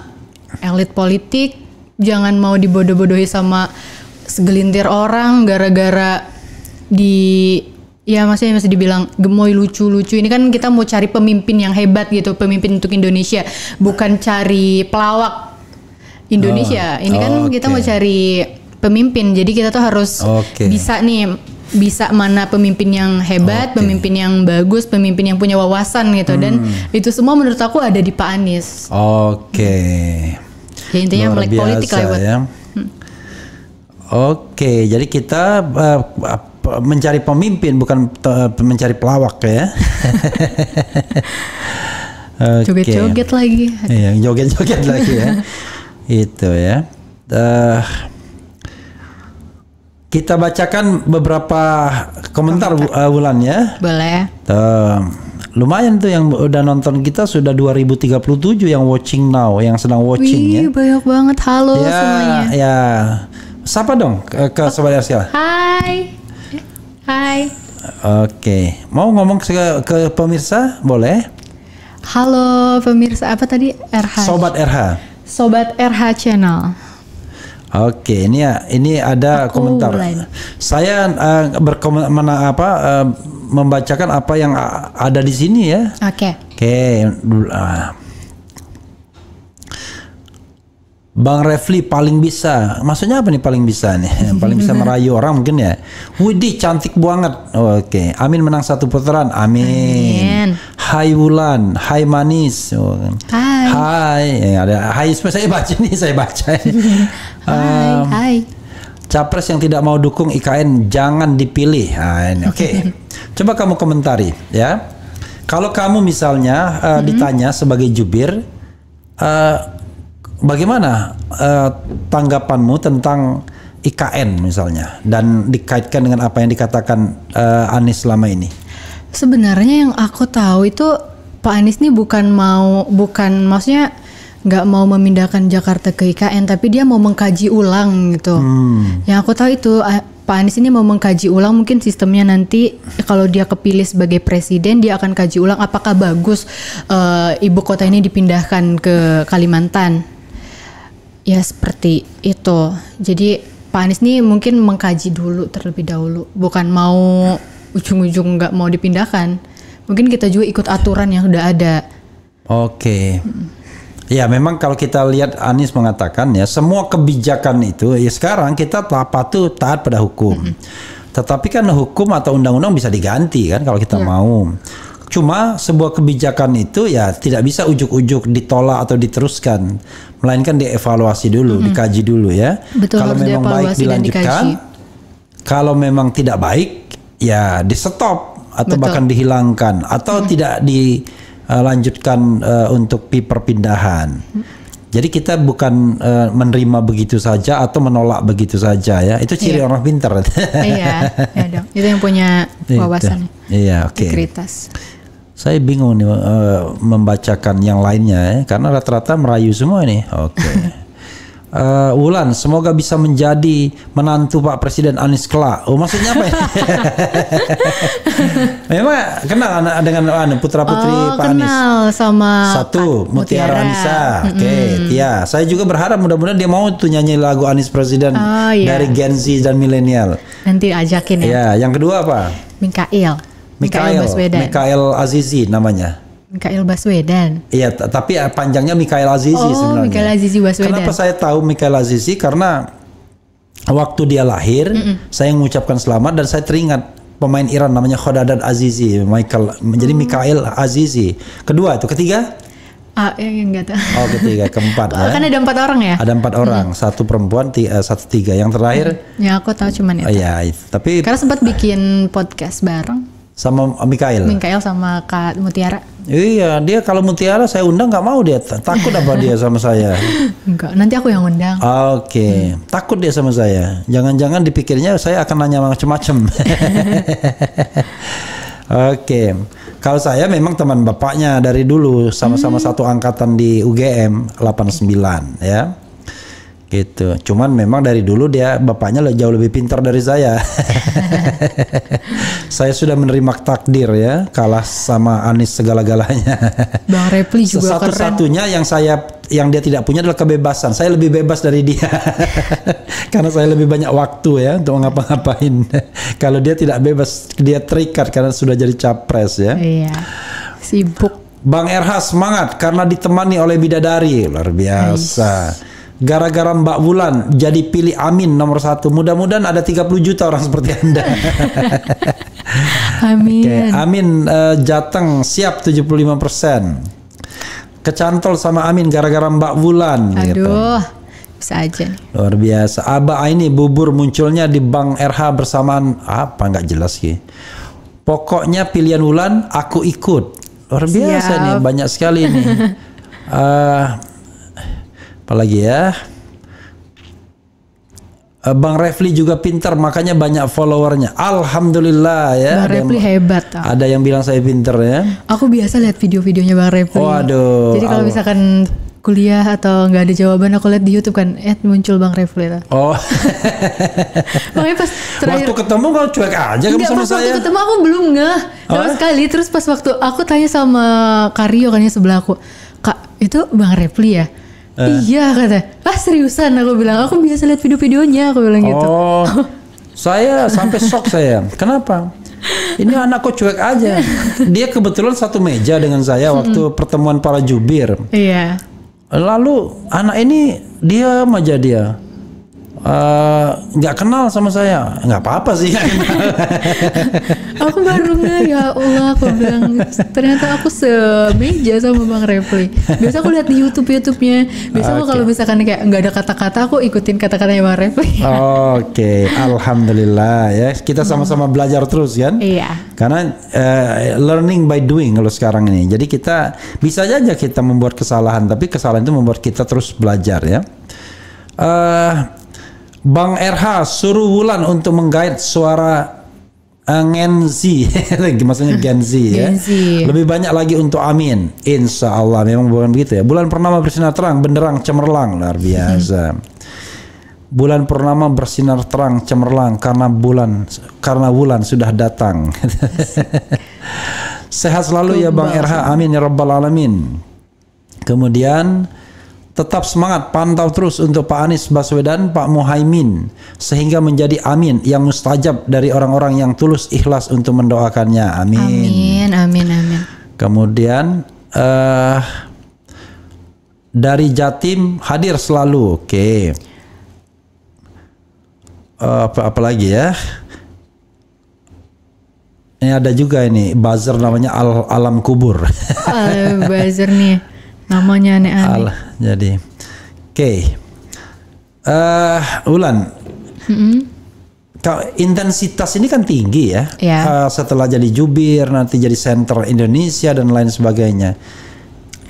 Speaker 2: elit politik, jangan mau dibodoh-bodohi sama segelintir orang gara-gara masih dibilang gemoy, lucu-lucu. Ini kan kita mau cari pemimpin yang hebat gitu, pemimpin untuk Indonesia, bukan cari pelawak Indonesia. Ini kan kita mau cari pemimpin, jadi kita tuh harus bisa mana pemimpin yang hebat, pemimpin yang bagus, pemimpin yang punya wawasan gitu. Dan itu semua menurut aku ada di Pak Anies. Ya intinya melek politik lah buat.
Speaker 4: Jadi kita mencari pemimpin, bukan mencari pelawak ya.
Speaker 2: Joget-joget lagi.
Speaker 4: Iya, joget-joget lagi ya. Itu ya. Kita bacakan beberapa komentar Wulan ya.
Speaker 2: Boleh.
Speaker 4: Tuh, lumayan tuh yang udah nonton kita sudah 2037 yang watching now, yang sedang watching ya.
Speaker 2: Wih, banyak banget. Halo
Speaker 4: Ya,
Speaker 2: semuanya.
Speaker 4: ya. Sapa dong ke Sobat RCL.
Speaker 2: Hai. Hai.
Speaker 4: Oke, mau ngomong ke pemirsa boleh?
Speaker 2: Halo pemirsa, apa tadi? RH.
Speaker 4: Sobat RH.
Speaker 2: Sobat RH Channel.
Speaker 4: Oke, ini ada
Speaker 2: Aku
Speaker 4: komentar.
Speaker 2: lain.
Speaker 4: Saya membacakan apa yang ada di sini ya.
Speaker 2: Oke.
Speaker 4: Oke, Bang Refli paling bisa. Maksudnya apa nih paling bisa nih? Paling bisa merayu orang mungkin ya. Widih cantik banget. Oke, Amin menang 1 putaran. Amin. Hai Wulan, hai manis.
Speaker 2: Hai.
Speaker 4: Hai. Ada hai saya baca nih, saya baca.
Speaker 2: Hai.
Speaker 4: Capres yang tidak mau dukung IKN jangan dipilih. Oke. Coba kamu komentari ya. Kalau kamu misalnya ditanya sebagai jubir, bagaimana tanggapanmu tentang IKN misalnya dan dikaitkan dengan apa yang dikatakan Anies selama ini?
Speaker 2: Sebenarnya yang aku tahu itu Pak Anies nih bukan maksudnya nggak mau memindahkan Jakarta ke IKN, tapi dia mau mengkaji ulang gitu. Yang aku tahu itu Pak Anies ini mau mengkaji ulang mungkin sistemnya nanti kalau dia kepilih sebagai presiden dia akan kaji ulang apakah bagus ibu kota ini dipindahkan ke Kalimantan. Ya seperti itu. Jadi Pak Anies ini mungkin mengkaji dulu terlebih dahulu, bukan mau ujung-ujung nggak mau dipindahkan. Mungkin kita juga ikut aturan yang udah ada.
Speaker 4: Oke. Ya memang kalau kita lihat Anies mengatakan ya semua kebijakan itu ya sekarang kita patuh taat pada hukum. Tetapi kan hukum atau undang-undang bisa diganti kan kalau kita mau. Cuma sebuah kebijakan itu ya tidak bisa ujuk-ujuk ditolak atau diteruskan, melainkan dievaluasi dulu, dikaji dulu ya.
Speaker 2: Betul,
Speaker 4: kalau
Speaker 2: harus
Speaker 4: memang baik
Speaker 2: dievaluasi dan
Speaker 4: dilanjutkan,
Speaker 2: dikaji.
Speaker 4: kalau memang tidak baik ya di stop atau
Speaker 2: Betul.
Speaker 4: bahkan dihilangkan atau tidak dilanjutkan untuk perpindahan. Jadi kita bukan menerima begitu saja atau menolak begitu saja ya. Itu ciri orang pintar.
Speaker 2: Iya, ya dong. Itu yang punya wawasan.
Speaker 4: Iya, oke.
Speaker 2: Integritas.
Speaker 4: Saya bingung nih membacakan yang lainnya ya, karena rata-rata merayu semua nih. Oke. Wulan, semoga bisa menjadi menantu Pak Presiden Anies kelak. Oh, maksudnya apa ya? Memang kenal dengan putra-putri Pak Anies?
Speaker 2: Kenal sama
Speaker 4: Satu,
Speaker 2: Pak
Speaker 4: Mutiara Anissa. Oke, Tia. Saya juga berharap mudah-mudahan dia mau tuh nyanyi lagu Anies Presiden dari Gen Z dan milenial.
Speaker 2: Nanti ajakin ya.
Speaker 4: Ya, yang kedua apa?
Speaker 2: Mikail Baswedan.
Speaker 4: Mikail Azizi namanya.
Speaker 2: Mikail Baswedan.
Speaker 4: Iya, tapi panjangnya Mikail Azizi sebenarnya.
Speaker 2: Mikail Azizi Baswedan.
Speaker 4: Kenapa saya tahu Mikail Azizi? Karena waktu dia lahir, saya mengucapkan selamat dan saya teringat pemain Iran namanya Khodadad Azizi, menjadi Mikail Azizi. Kedua itu, ketiga?
Speaker 2: Yang enggak tahu.
Speaker 4: Oh, ketiga, keempat ya.
Speaker 2: Kan ada 4 orang ya?
Speaker 4: Ada 4 orang, satu perempuan, satu tiga. Yang terakhir?
Speaker 2: Ya aku tahu cuman itu.
Speaker 4: Ya, tapi
Speaker 2: Karena sempat bikin podcast bareng.
Speaker 4: sama Mikail.
Speaker 2: Mikail sama Kak Mutiara.
Speaker 4: Iya, dia kalau Mutiara saya undang nggak mau dia, takut apa dia sama saya.
Speaker 2: Enggak, nanti aku yang undang.
Speaker 4: Oke, takut dia sama saya. Jangan-jangan dipikirnya saya akan nanya macam-macam. Oke, kalau saya memang teman bapaknya dari dulu, sama-sama satu angkatan di UGM 89 ya. Gitu. Cuman memang dari dulu dia bapaknya jauh lebih pintar dari saya. Saya sudah menerima takdir ya, kalah sama Anies segala-galanya.
Speaker 2: Bang Repli juga keren.
Speaker 4: Satu-satunya yang dia tidak punya adalah kebebasan. Saya lebih bebas dari dia. Karena saya lebih banyak waktu ya untuk ngapa-ngapain. Kalau dia tidak bebas, dia terikat karena sudah jadi capres ya.
Speaker 2: Iya. Sibuk.
Speaker 4: Bang RH semangat karena ditemani oleh bidadari. Luar biasa. Gara-gara Mbak Wulan jadi pilih Amin nomor 1. Mudah-mudahan ada 30 juta orang seperti Anda.
Speaker 2: Amin.
Speaker 4: Oke, Amin Jateng siap 75%. Kecantol sama Amin gara-gara Mbak Wulan.
Speaker 2: Aduh,
Speaker 4: gitu.
Speaker 2: bisa aja nih.
Speaker 4: Luar biasa. Aba ini bubur munculnya di Bang RH bersamaan apa nggak jelas sih. Pokoknya pilihan Wulan aku ikut. Luar biasa nih, banyak sekali nih. Apalagi ya. Bang Refli juga pintar, makanya banyak followernya. Alhamdulillah ya.
Speaker 2: Bang Refli hebat.
Speaker 4: Ada yang bilang saya pintar ya.
Speaker 2: Aku biasa lihat video-videonya Bang Refli.
Speaker 4: Waduh.
Speaker 2: Jadi kalau misalkan kuliah atau nggak ada jawaban, aku lihat di YouTube kan, muncul Bang Refli lah.
Speaker 4: Oh.
Speaker 2: Makanya pas terakhir
Speaker 4: Waktu ketemu kau cuek aja kamu
Speaker 2: enggak,
Speaker 4: sama
Speaker 2: pas
Speaker 4: saya.
Speaker 2: waktu ketemu aku belum ngeh sama sekali. Terus pas waktu aku tanya sama Karyo kan yang sebelah aku, Kak itu Bang Refli ya? Iya kata. Seriusan aku bilang, aku biasa lihat video-videonya, aku bilang gitu.
Speaker 4: Oh. Saya sampai shock saya. Kenapa? Ini anak kok cuek aja. Dia kebetulan satu meja dengan saya waktu pertemuan para jubir.
Speaker 2: Iya.
Speaker 4: Lalu anak ini diam aja dia. Nggak kenal sama saya. Nggak apa-apa sih.
Speaker 2: Aku baru ngeh, ya Allah, aku bilang ternyata aku semeja sama Bang Refli. Biasa aku lihat di YouTube-nya. Biasa aku kalau misalkan kayak nggak ada kata-kata, aku ikutin kata-katanya Bang Refli.
Speaker 4: Oke, alhamdulillah ya. Kita sama-sama belajar terus kan?
Speaker 2: Iya.
Speaker 4: Karena learning by doing kalau sekarang ini. Jadi kita bisa aja kita membuat kesalahan, tapi kesalahan itu membuat kita terus belajar ya. Bang RH suruh Wulan untuk menggait suara Gen Z, maksudnya Gen Z ya.
Speaker 2: Gen Z.
Speaker 4: Lebih banyak lagi untuk Amin. Insya Allah memang bukan begitu ya. Bulan purnama bersinar terang, benderang cemerlang, luar biasa. Bulan purnama bersinar terang cemerlang karena bulan sudah datang. Sehat selalu ya Bang RH, amin ya rabbal alamin. Kemudian tetap semangat, pantau terus untuk Pak Anies Baswedan, Pak Muhaimin, sehingga menjadi amin yang mustajab dari orang-orang yang tulus ikhlas untuk mendoakannya. Amin.
Speaker 2: Amin, amin, amin.
Speaker 4: Kemudian dari Jatim hadir selalu. Oke. Apa lagi ya? Ini ada juga ini buzzer namanya Alam Kubur.
Speaker 2: Buzzer nih, namanya aneh-aneh.
Speaker 4: Jadi, oke. Wulan, intensitas ini kan tinggi ya.
Speaker 2: Iya.
Speaker 4: Setelah jadi jubir, nanti jadi center Indonesia dan lain sebagainya.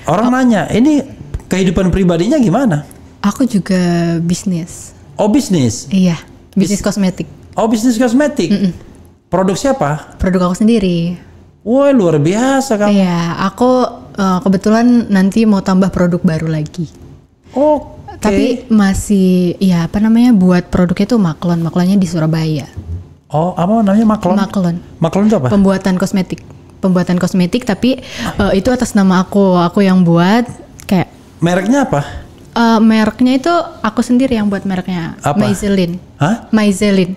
Speaker 4: Orang nanya, ini kehidupan pribadinya gimana?
Speaker 2: Aku juga bisnis.
Speaker 4: Oh bisnis?
Speaker 2: Iya, bisnis kosmetik.
Speaker 4: Oh bisnis kosmetik. Produk siapa?
Speaker 2: Produk aku sendiri.
Speaker 4: Wah luar biasa kamu.
Speaker 2: Iya, aku kebetulan nanti mau tambah produk baru lagi.
Speaker 4: Oke.
Speaker 2: Tapi masih, ya apa namanya, buat produknya tuh Maklon. Maklonnya di Surabaya.
Speaker 4: Oh apa namanya Maklon?
Speaker 2: Maklon.
Speaker 4: Maklon itu apa?
Speaker 2: Pembuatan kosmetik, tapi itu atas nama aku. Aku yang buat kayak.
Speaker 4: Mereknya apa?
Speaker 2: Mereknya itu aku sendiri yang buat mereknya.
Speaker 4: Apa?
Speaker 2: Myzelin.
Speaker 4: Hah?
Speaker 2: Myzelin.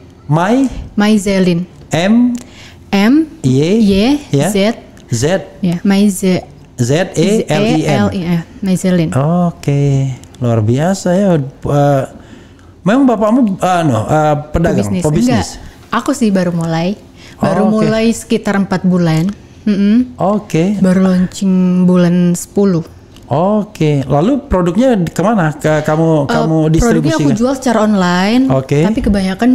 Speaker 2: Myzelin.
Speaker 4: M
Speaker 2: Y
Speaker 4: ya?
Speaker 2: Z. Ya,
Speaker 4: Z-E-L-I-N.
Speaker 2: Myzelin.
Speaker 4: Oke, luar biasa ya. Memang bapakmu pedagang,
Speaker 2: Pebisnis.
Speaker 4: pebisnis.
Speaker 2: Enggak, aku sih baru mulai.
Speaker 4: Oke.
Speaker 2: Mulai sekitar 4 bulan.
Speaker 4: Oke.
Speaker 2: Baru launching bulan 10.
Speaker 4: Oke, lalu produknya kemana? Kamu
Speaker 2: Produknya
Speaker 4: distribusikan?
Speaker 2: aku jual secara online.
Speaker 4: Oke.
Speaker 2: Tapi kebanyakan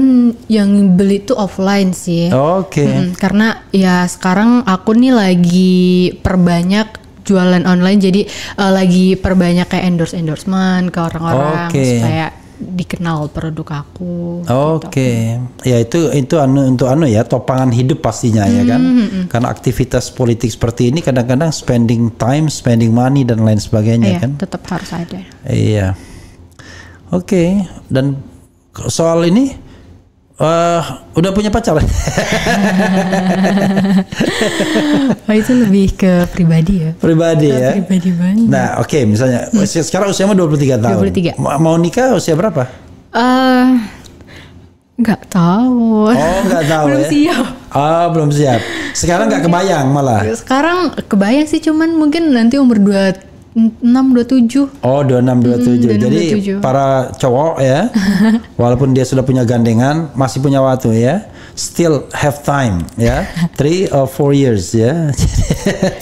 Speaker 2: yang beli itu offline sih.
Speaker 4: Oke.
Speaker 2: Karena ya sekarang aku nih lagi perbanyak jualan online, jadi lagi perbanyak kayak endorsement ke orang-orang supaya dikenal produk aku.
Speaker 4: Oke. Ya itu untuk ya topangan hidup pastinya ya kan. Karena aktivitas politik seperti ini kadang-kadang spending time, spending money dan lain sebagainya kan.
Speaker 2: Tetap harus ada.
Speaker 4: Iya. Oke. Dan soal ini udah punya pacar?
Speaker 2: Itu lebih ke pribadi ya.
Speaker 4: Pribadi ya.
Speaker 2: Pribadi banget.
Speaker 4: Nah, oke, misalnya sekarang usiamu 23 tahun.
Speaker 2: 23.
Speaker 4: Mau nikah usia berapa?
Speaker 2: Nggak tahu.
Speaker 4: Oh, nggak tahu
Speaker 2: Belum
Speaker 4: ya.
Speaker 2: siap.
Speaker 4: Oh, belum siap. Sekarang nggak kebayang malah.
Speaker 2: Sekarang kebayang sih, cuman mungkin nanti umur 26, 27.
Speaker 4: Oh, 26, 27. Jadi
Speaker 2: 27.
Speaker 4: para cowok ya, walaupun dia sudah punya gandengan, masih punya waktu ya. Still have time ya. 3 or 4 years ya.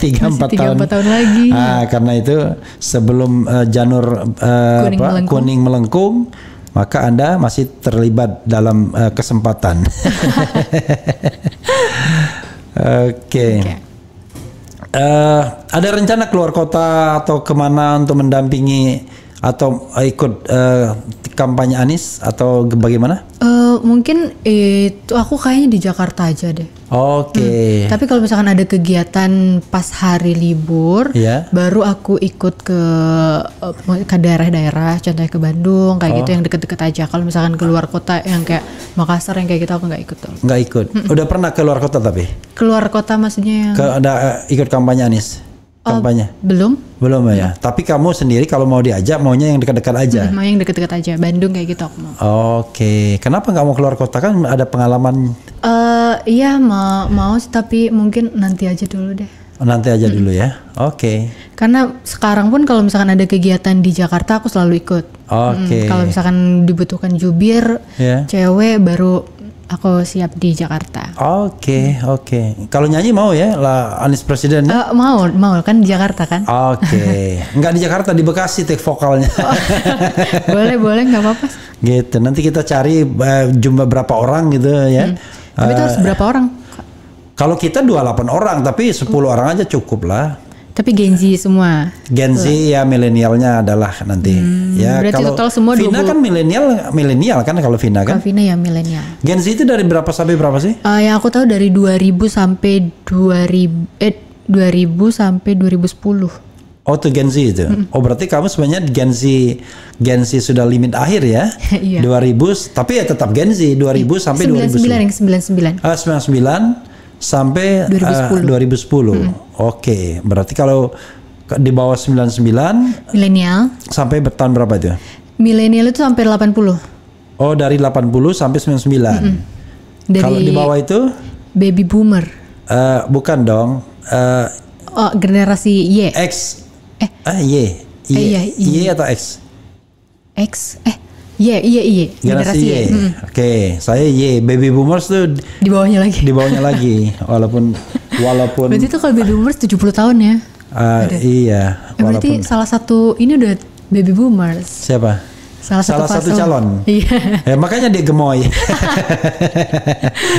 Speaker 4: 3-4 tahun.
Speaker 2: 3-4 tahun lagi.
Speaker 4: Karena itu sebelum janur kuning melengkung, maka Anda masih terlibat dalam kesempatan. Oke. Ada rencana keluar kota atau kemana untuk mendampingi atau ikut kampanye Anies atau bagaimana?
Speaker 2: Mungkin itu aku kayaknya di Jakarta aja deh.
Speaker 4: Oke.
Speaker 2: Tapi kalau misalkan ada kegiatan pas hari libur,
Speaker 4: Iya.
Speaker 2: baru aku ikut ke daerah-daerah, contohnya ke Bandung, kayak gitu yang deket-deket aja. Kalau misalkan keluar kota yang kayak Makassar yang kayak gitu aku nggak ikut tuh.
Speaker 4: Nggak ikut. Udah pernah keluar kota tapi?
Speaker 2: Keluar kota maksudnya yang
Speaker 4: Ada ikut kampanye Anies? Kampanye?
Speaker 2: belum?
Speaker 4: Belum ya. Tapi kamu sendiri kalau mau diajak maunya yang dekat-dekat aja.
Speaker 2: Mau yang deket-deket aja, Bandung kayak gitu aku mau.
Speaker 4: Oke. Kenapa nggak mau keluar kota, kan ada pengalaman?
Speaker 2: Iya mau sih, tapi mungkin nanti aja dulu deh.
Speaker 4: Nanti aja dulu ya. Oke.
Speaker 2: Karena sekarang pun kalau misalkan ada kegiatan di Jakarta aku selalu ikut.
Speaker 4: Oke.
Speaker 2: Kalau misalkan dibutuhkan jubir,
Speaker 4: Ya.
Speaker 2: cewek baru aku siap di Jakarta.
Speaker 4: Oke. Kalau nyanyi mau ya lah Anies Presiden?
Speaker 2: Mau kan di Jakarta kan?
Speaker 4: Oke. Nggak di Jakarta, di Bekasi take vokalnya.
Speaker 2: boleh nggak apa-apa.
Speaker 4: Gitu. Nanti kita cari jumlah berapa orang gitu ya.
Speaker 2: Tapi itu harus berapa orang?
Speaker 4: Kalau kita 28 orang, tapi 10 orang aja cukup lah.
Speaker 2: Tapi Gen Z semua.
Speaker 4: Gen Z ya, milenialnya adalah nanti. Ya
Speaker 2: berarti
Speaker 4: kalau
Speaker 2: total semua
Speaker 4: Vina
Speaker 2: 20.
Speaker 4: kan milenial kan kalau Vina kan.
Speaker 2: Kavina ya milenial.
Speaker 4: Gen Z itu dari berapa sampai berapa sih?
Speaker 2: Yang aku tahu dari 2000 sampai 2000 sampai 2010.
Speaker 4: Oh tuh Gen Z itu. Oh berarti kamu sebenarnya Gen Z sudah limit akhir ya.
Speaker 2: Iya.
Speaker 4: 2000 tapi ya tetap Gen Z 2000 sampai
Speaker 2: 99 yang 99.
Speaker 4: 99 sampai 2010. Oke, berarti kalau di bawah 99
Speaker 2: Milenial.
Speaker 4: sampai tahun berapa itu?
Speaker 2: Milenial itu sampai 80.
Speaker 4: Oh, dari 80 sampai 99.
Speaker 2: Dari
Speaker 4: Kalau di bawah itu
Speaker 2: baby boomer.
Speaker 4: bukan dong.
Speaker 2: Oh, generasi Y.
Speaker 4: X.
Speaker 2: Eh.
Speaker 4: Y.
Speaker 2: Iya,
Speaker 4: Y atau X?
Speaker 2: X. Y.
Speaker 4: Generasi Y. Oke, saya Y. Baby boomers tuh
Speaker 2: Di bawahnya lagi.
Speaker 4: di bawahnya lagi. Walaupun
Speaker 2: Berarti itu kalau baby boomers 70 tahun ya.
Speaker 4: iya.
Speaker 2: Berarti salah satu ini udah baby boomers.
Speaker 4: Siapa?
Speaker 2: Salah
Speaker 4: satu
Speaker 2: fase.
Speaker 4: calon.
Speaker 2: Iya.
Speaker 4: Ya, makanya dia gemoy.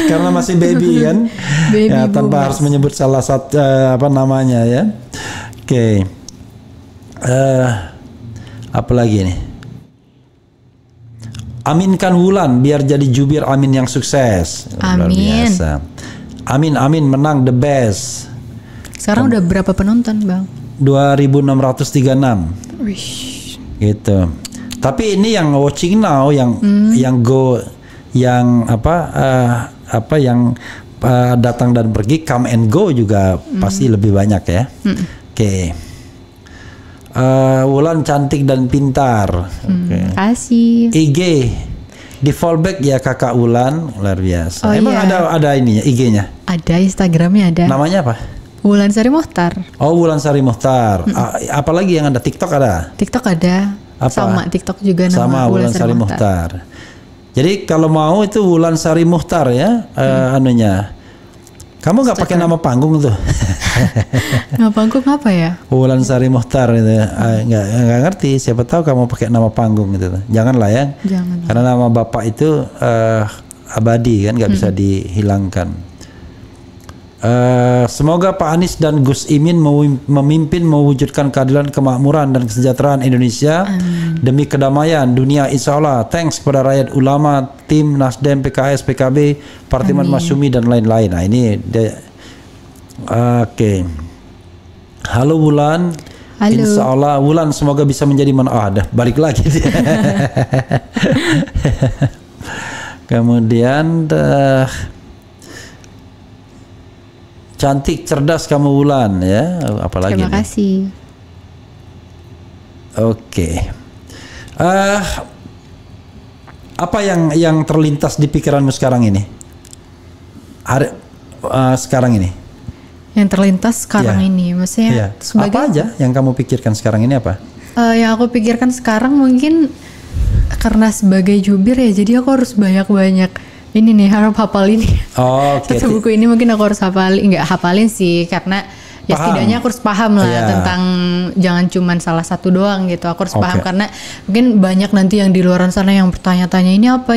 Speaker 4: Karena masih baby kan.
Speaker 2: Baby
Speaker 4: ya, tanpa
Speaker 2: boomers.
Speaker 4: harus menyebut salah satu apa namanya ya. Oke. Apa lagi nih? Aminkan Wulan biar jadi jubir Amin yang sukses. Luar
Speaker 2: Amin.
Speaker 4: biasa. Amin menang the best.
Speaker 2: Sekarang udah berapa penonton, Bang?
Speaker 4: 2636.
Speaker 2: Wih.
Speaker 4: Gitu. Tapi ini yang watching now yang go yang yang datang dan pergi, come and go juga pasti lebih banyak ya. Oke. Wulan cantik dan pintar. Oke.
Speaker 2: Kasih.
Speaker 4: IG di fallback ya kakak Wulan, luar biasa.
Speaker 2: Oh,
Speaker 4: Emang
Speaker 2: iya.
Speaker 4: ada ininya IG-nya.
Speaker 2: Ada Instagramnya ada.
Speaker 4: Namanya apa?
Speaker 2: Wulansari Mohtar.
Speaker 4: Oh, Wulansari Mohtar. Apalagi yang ada? TikTok ada?
Speaker 2: TikTok ada.
Speaker 4: Apa?
Speaker 2: Sama TikTok juga nama
Speaker 4: Sama Wulansari Mohtar. Jadi kalau mau itu Wulansari Mohtar ya anunya. Kamu nggak pakai nama panggung tuh?
Speaker 2: Nama panggung apa ya?
Speaker 4: Wulansari Mohtar itu. Nggak ngerti. Siapa tahu kamu pakai nama panggung gitu. Janganlah ya.
Speaker 2: Jangan.
Speaker 4: Karena nama bapak itu abadi kan, nggak bisa dihilangkan. Semoga Pak Anies dan Gus Imin memimpin mewujudkan keadilan, kemakmuran dan kesejahteraan Indonesia demi kedamaian dunia, insya Allah. Thanks kepada rakyat, ulama, tim Nasdem, PKS, PKB, Partemen Masyumi dan lain-lain. Nah ini dia. Oke. Halo Wulan.
Speaker 2: Halo.
Speaker 4: Insya Allah Wulan semoga bisa menjadi ada balik lagi. Kemudian cantik, cerdas kamu Wulan ya. Apalagi
Speaker 2: Terima
Speaker 4: nih?
Speaker 2: kasih.
Speaker 4: Oke. Apa yang terlintas di pikiranmu sekarang ini? Sekarang ini?
Speaker 2: Yang terlintas sekarang
Speaker 4: Iya.
Speaker 2: ini, maksudnya
Speaker 4: Iya.
Speaker 2: sebagai
Speaker 4: Apa aja yang kamu pikirkan sekarang ini apa?
Speaker 2: yang aku pikirkan sekarang mungkin karena sebagai jubir ya, jadi aku harus banyak-banyak ini nih, harus hafal ini.
Speaker 4: Oh, oke.
Speaker 2: Satu buku ini mungkin aku harus hafalin sih, karena ya
Speaker 4: Paham.
Speaker 2: setidaknya aku harus paham lah
Speaker 4: Iya.
Speaker 2: tentang, jangan cuman salah satu doang gitu. Aku harus paham
Speaker 4: Oke.
Speaker 2: karena mungkin banyak nanti yang di luar sana yang bertanya-tanya ini apa.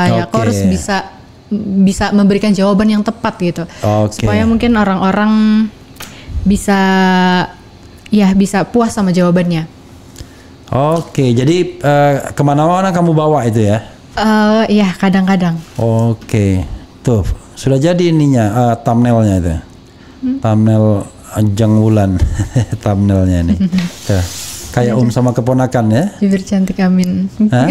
Speaker 2: Ya aku
Speaker 4: Oke.
Speaker 2: harus bisa memberikan jawaban yang tepat gitu.
Speaker 4: Oke.
Speaker 2: Supaya mungkin orang-orang bisa puas sama jawabannya.
Speaker 4: Oke, jadi kemana-mana kamu bawa itu ya?
Speaker 2: Ya kadang-kadang.
Speaker 4: Oke, tuh sudah jadi ininya thumbnailnya itu, thumbnail Ajeng Wulan, thumbnailnya ini. Tuh, kayak sama keponakan ya?
Speaker 2: Bibir cantik Amin.
Speaker 4: Hah?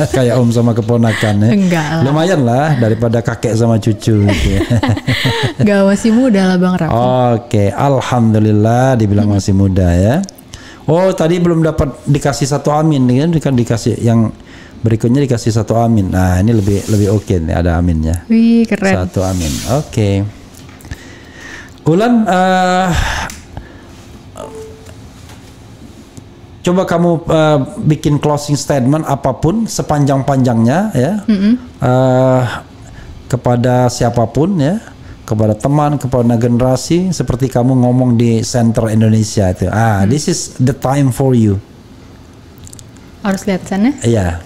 Speaker 4: kayak sama keponakan ya?
Speaker 2: Enggak lah.
Speaker 4: Lumayan lah daripada kakek sama cucu gitu ya.
Speaker 2: Gak, masih muda lah Bang Raffi.
Speaker 4: Oke, alhamdulillah dibilang masih muda ya. Oh, tadi belum dapat dikasih satu amin kan dikasih yang berikutnya dikasih satu amin. Nah, ini lebih oke nih ada aminnya.
Speaker 2: Wih, keren.
Speaker 4: Satu amin. Oke. Ulan, coba kamu bikin closing statement apapun sepanjang-panjangnya ya. Kepada siapapun ya. Kepada teman, kepada generasi seperti kamu ngomong di Center Indonesia itu. This is the time for you.
Speaker 2: Harus lihat sana.
Speaker 4: Iya.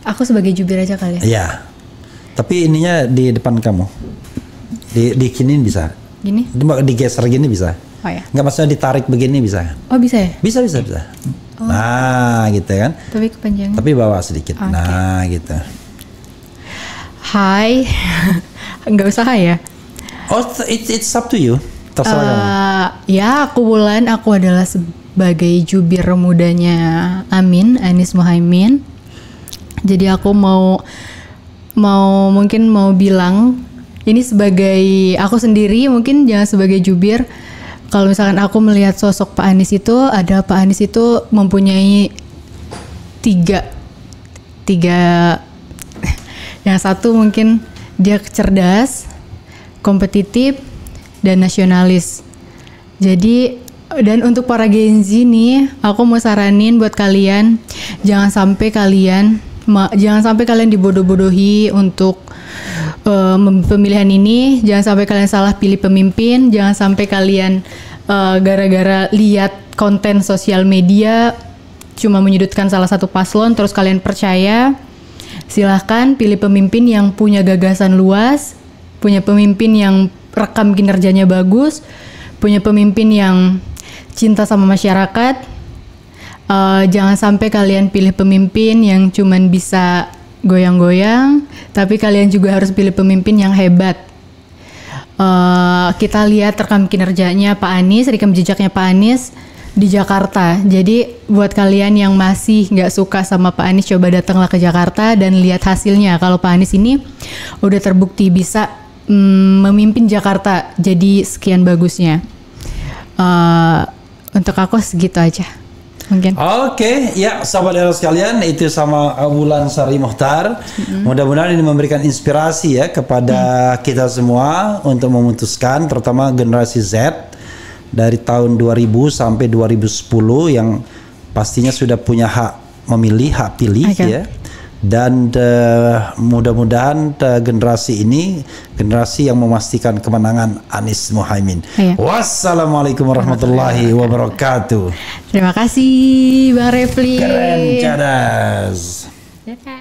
Speaker 2: Aku sebagai jubir aja kali ya.
Speaker 4: Iya. Tapi ininya di depan kamu. Dikinin bisa.
Speaker 2: Gini?
Speaker 4: Digeser gini bisa.
Speaker 2: Oh ya.
Speaker 4: Nggak, maksudnya ditarik begini bisa.
Speaker 2: Oh bisa ya?
Speaker 4: Bisa. Nah, gitu kan.
Speaker 2: Tapi kepanjangan.
Speaker 4: Tapi bawa sedikit.
Speaker 2: Oke.
Speaker 4: Nah, gitu.
Speaker 2: Hai. Nggak usah ya.
Speaker 4: Oh, it's up to you. Terserah kamu.
Speaker 2: Ya, aku Wulan, aku adalah sebagai jubir mudanya Amin, Anies Mohaimin. Jadi aku mau mungkin mau bilang ini sebagai aku sendiri, mungkin jangan sebagai jubir. Kalau misalkan aku melihat sosok Pak Anies itu, ada Pak Anies itu mempunyai tiga. Yang satu mungkin dia cerdas, kompetitif, dan nasionalis. Jadi, dan untuk para Gen Z nih, aku mau saranin buat kalian, jangan sampai kalian dibodoh-bodohi untuk pemilihan ini. Jangan sampai kalian salah pilih pemimpin. Jangan sampai kalian gara-gara lihat konten sosial media cuma menyudutkan salah satu paslon terus kalian percaya. Silahkan pilih pemimpin yang punya gagasan luas, punya pemimpin yang rekam kinerjanya bagus, punya pemimpin yang cinta sama masyarakat. Jangan sampai kalian pilih pemimpin yang cuman bisa goyang-goyang, tapi kalian juga harus pilih pemimpin yang hebat. Kita lihat rekam kinerjanya Pak Anies, rekam jejaknya Pak Anies di Jakarta. Jadi buat kalian yang masih nggak suka sama Pak Anies, coba datanglah ke Jakarta dan lihat hasilnya. Kalau Pak Anies ini udah terbukti bisa memimpin Jakarta jadi sekian bagusnya. Untuk aku segitu aja mungkin.
Speaker 4: Oke, ya sahabat Ero sekalian, itu sama Wulan Sari Mohtar. Mudah-mudahan ini memberikan inspirasi ya kepada kita semua untuk memutuskan, terutama generasi Z dari tahun 2000 sampai 2010 yang pastinya sudah punya hak memilih, hak pilih ya. Dan mudah-mudahan generasi ini generasi yang memastikan kemenangan Anies Mohaimin. Wassalamualaikum warahmatullahi wabarakatuh.
Speaker 2: Terima kasih Bang Refli.
Speaker 4: Keren, cadas.
Speaker 2: Dadah.